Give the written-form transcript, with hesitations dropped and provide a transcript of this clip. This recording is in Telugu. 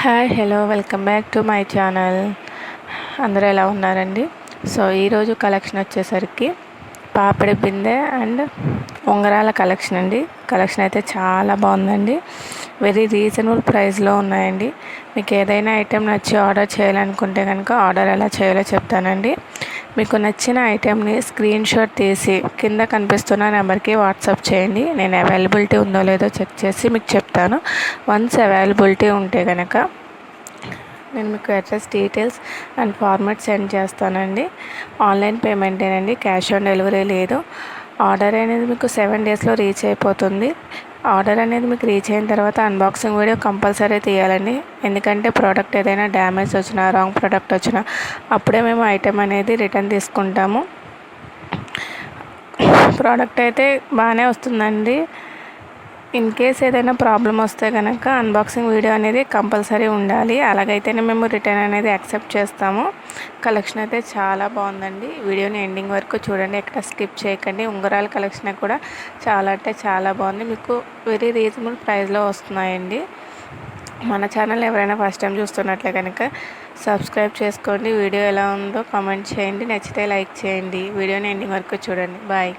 Hi hello welcome back to my channel. అందరూ ఎలా ఉన్నారండి? సో ఈరోజు కలెక్షన్ వచ్చేసరికి పాపిడి బిందె అండ్ ఉంగరాల కలెక్షన్ అండి. కలెక్షన్ అయితే చాలా బాగుందండి. వెరీ రీజనబుల్ ప్రైస్లో ఉన్నాయండి. మీకు ఏదైనా ఐటెం నచ్చి ఆర్డర్ చేయాలనుకుంటే కనుక ఆర్డర్ ఎలా చేయాలో చెప్తానండి. మీకు నచ్చిన ఐటెంని స్క్రీన్ షాట్ తీసి కింద కనిపిస్తున్న నెంబర్కి వాట్సాప్ చేయండి. నేను అవైలబిలిటీ ఉందో లేదో చెక్ చేసి మీకు చెప్తాను. వన్స్ అవైలబిలిటీ ఉంటే కనుక నేను మీకు address details and format send చేస్తానండి. ఆన్లైన్ పేమెంటేనండి, క్యాష్ ఆన్ డెలివరీ లేదు. ఆర్డర్ అనేది మీకు 7 డేస్లో రీచ్ అయిపోతుంది. ఆర్డర్ అనేది మీకు రీచ్ అయిన తర్వాత అన్బాక్సింగ్ వీడియో కంపల్సరీ తీయాలండి. ఎందుకంటే ప్రోడక్ట్ ఏదైనా డ్యామేజ్ వచ్చినా, రాంగ్ ప్రోడక్ట్ వచ్చినా అప్పుడే మేము ఐటెం అనేది రిటర్న్ తీసుకుంటాము. ప్రోడక్ట్ అయితే బాగానే వస్తుందండి. ఇన్ కేస్ ఏదైనా ప్రాబ్లం వస్తే కనుక అన్బాక్సింగ్ వీడియో అనేది కంపల్సరీ ఉండాలి. అలాగైతేనే మేము రిటర్న్ అనేది యాక్సెప్ట్ చేస్తాము. కలెక్షన్ అయితే చాలా బాగుందండి. వీడియోని ఎండింగ్ వరకు చూడండి, ఎక్కడ స్కిప్ చేయకండి. ఉంగరాల కలెక్షన్ కూడా చాలా అంటే చాలా బాగుంది. మీకు వెరీ రీజనబుల్ ప్రైస్లో వస్తున్నాయండి. మన ఛానల్ ఎవరైనా ఫస్ట్ టైం చూస్తున్నట్లే కనుక సబ్స్క్రైబ్ చేసుకోండి. వీడియో ఎలా ఉందో కామెంట్ చేయండి. నచ్చితే లైక్ చేయండి. వీడియోని ఎండింగ్ వరకు చూడండి. బాయ్.